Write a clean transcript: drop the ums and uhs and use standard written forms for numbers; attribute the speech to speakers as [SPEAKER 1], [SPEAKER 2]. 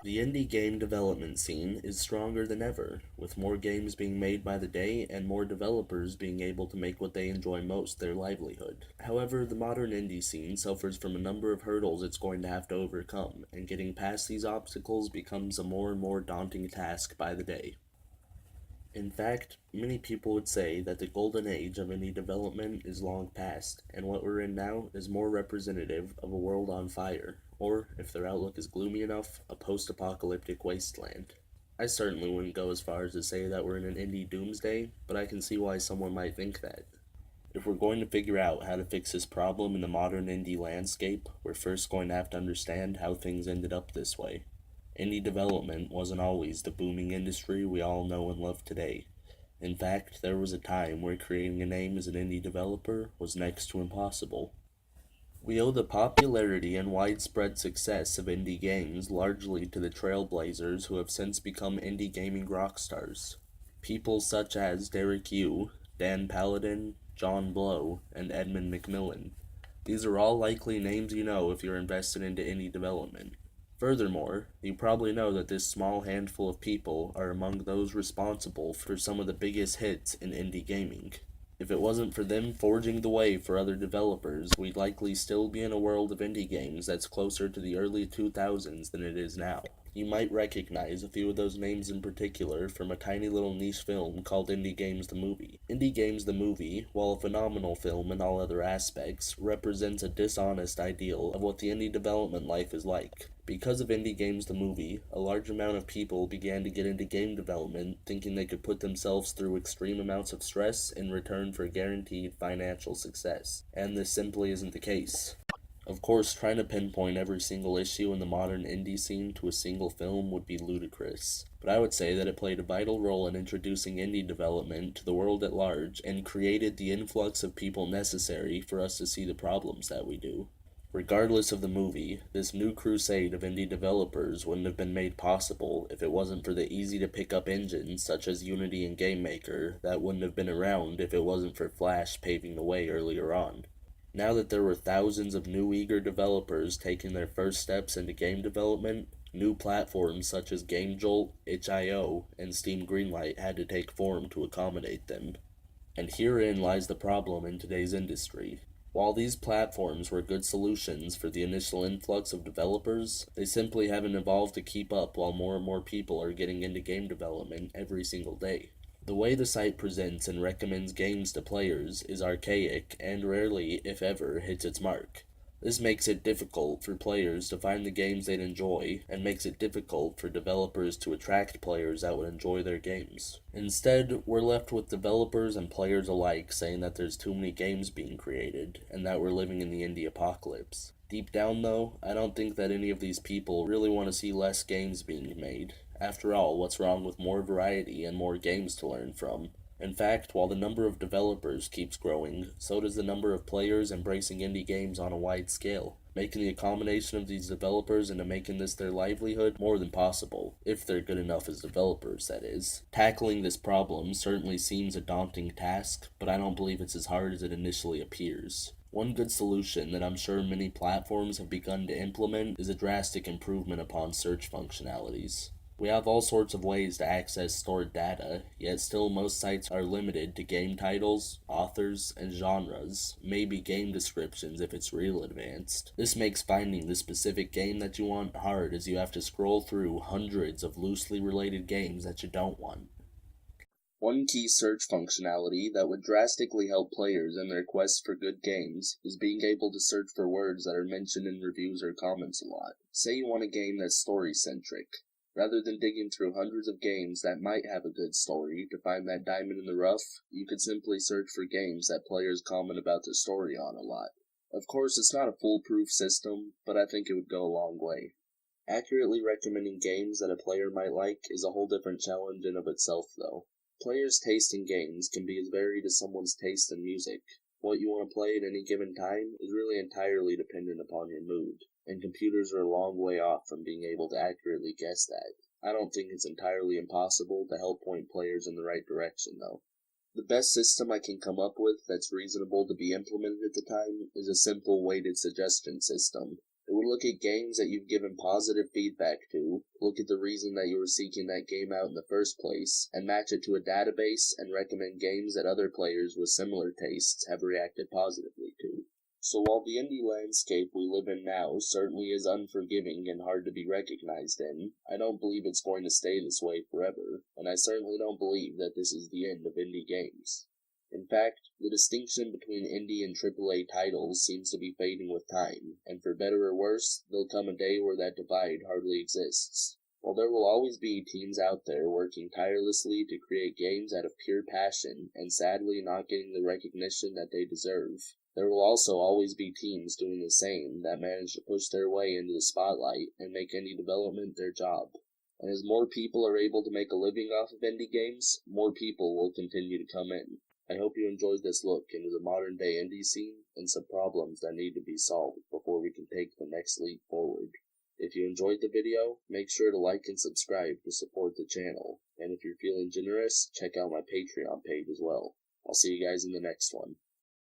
[SPEAKER 1] The indie game development scene is stronger than ever, with more games being made by the day and more developers being able to make what they enjoy most their livelihood. However, the modern indie scene suffers from a number of hurdles it's going to have to overcome, and getting past these obstacles becomes a more and more daunting task by the day. In fact, many people would say that the golden age of indie development is long past, and what we're in now is more representative of a world on fire, or, if their outlook is gloomy enough, a post-apocalyptic wasteland. I certainly wouldn't go as far as to say that we're in an indie doomsday, but I can see why someone might think that. If we're going to figure out how to fix this problem in the modern indie landscape, we're first going to have to understand how things ended up this way. Indie development wasn't always the booming industry we all know and love today. In fact, there was a time where creating a name as an indie developer was next to impossible. We owe the popularity and widespread success of indie games largely to the trailblazers who have since become indie gaming rock stars. People such as Derek Yu, Dan Paladin, John Blow, and Edmund McMillen. These are all likely names you know if you're invested into indie development. Furthermore, you probably know that this small handful of people are among those responsible for some of the biggest hits in indie gaming. If it wasn't for them forging the way for other developers, we'd likely still be in a world of indie games that's closer to the early 2000s than it is now. You might recognize a few of those names in particular from a tiny little niche film called Indie Games the Movie. Indie Games the Movie, while a phenomenal film in all other aspects, represents a dishonest ideal of what the indie development life is like. Because of Indie Games the Movie, a large amount of people began to get into game development thinking they could put themselves through extreme amounts of stress in return for guaranteed financial success. And this simply isn't the case. Of course, trying to pinpoint every single issue in the modern indie scene to a single film would be ludicrous, but I would say that it played a vital role in introducing indie development to the world at large and created the influx of people necessary for us to see the problems that we do. Regardless of the movie, this new crusade of indie developers wouldn't have been made possible if it wasn't for the easy-to-pick-up engines such as Unity and GameMaker that wouldn't have been around if it wasn't for Flash paving the way earlier on. Now that there were thousands of new eager developers taking their first steps into game development, new platforms such as GameJolt, itch.io, and Steam Greenlight had to take form to accommodate them. And herein lies the problem in today's industry. While these platforms were good solutions for the initial influx of developers, they simply haven't evolved to keep up while more and more people are getting into game development every single day. The way the site presents and recommends games to players is archaic and rarely, if ever, hits its mark. This makes it difficult for players to find the games they'd enjoy, and makes it difficult for developers to attract players that would enjoy their games. Instead, we're left with developers and players alike saying that there's too many games being created, and that we're living in the indie apocalypse. Deep down though, I don't think that any of these people really want to see less games being made. After all, what's wrong with more variety and more games to learn from? In fact, while the number of developers keeps growing, so does the number of players embracing indie games on a wide scale, making the accommodation of these developers into making this their livelihood more than possible, if they're good enough as developers, that is. Tackling this problem certainly seems a daunting task, but I don't believe it's as hard as it initially appears. One good solution that I'm sure many platforms have begun to implement is a drastic improvement upon search functionalities. We have all sorts of ways to access stored data, yet still most sites are limited to game titles, authors, and genres, maybe game descriptions if it's real advanced. This makes finding the specific game that you want hard as you have to scroll through hundreds of loosely related games that you don't want. One key search functionality that would drastically help players in their quest for good games is being able to search for words that are mentioned in reviews or comments a lot. Say you want a game that's story-centric. Rather than digging through hundreds of games that might have a good story to find that diamond in the rough, you could simply search for games that players comment about the story on a lot. Of course, it's not a foolproof system, but I think it would go a long way. Accurately recommending games that a player might like is a whole different challenge in of itself, though. Players' taste in games can be as varied as someone's taste in music. What you want to play at any given time is really entirely dependent upon your mood, and computers are a long way off from being able to accurately guess that. I don't think it's entirely impossible to help point players in the right direction, though. The best system I can come up with that's reasonable to be implemented at the time is a simple weighted suggestion system. It would look at games that you've given positive feedback to, look at the reason that you were seeking that game out in the first place, and match it to a database and recommend games that other players with similar tastes have reacted positively to. So while the indie landscape we live in now certainly is unforgiving and hard to be recognized in, I don't believe it's going to stay this way forever, and I certainly don't believe that this is the end of indie games. In fact, the distinction between indie and AAA titles seems to be fading with time, and for better or worse, there'll come a day where that divide hardly exists. While there will always be teams out there working tirelessly to create games out of pure passion and sadly not getting the recognition that they deserve, there will also always be teams doing the same that manage to push their way into the spotlight and make indie development their job. And as more people are able to make a living off of indie games, more people will continue to come in. I hope you enjoyed this look into the modern-day indie scene and some problems that need to be solved before we can take the next leap forward. If you enjoyed the video, make sure to like and subscribe to support the channel, and if you're feeling generous, check out my Patreon page as well. I'll see you guys in the next one.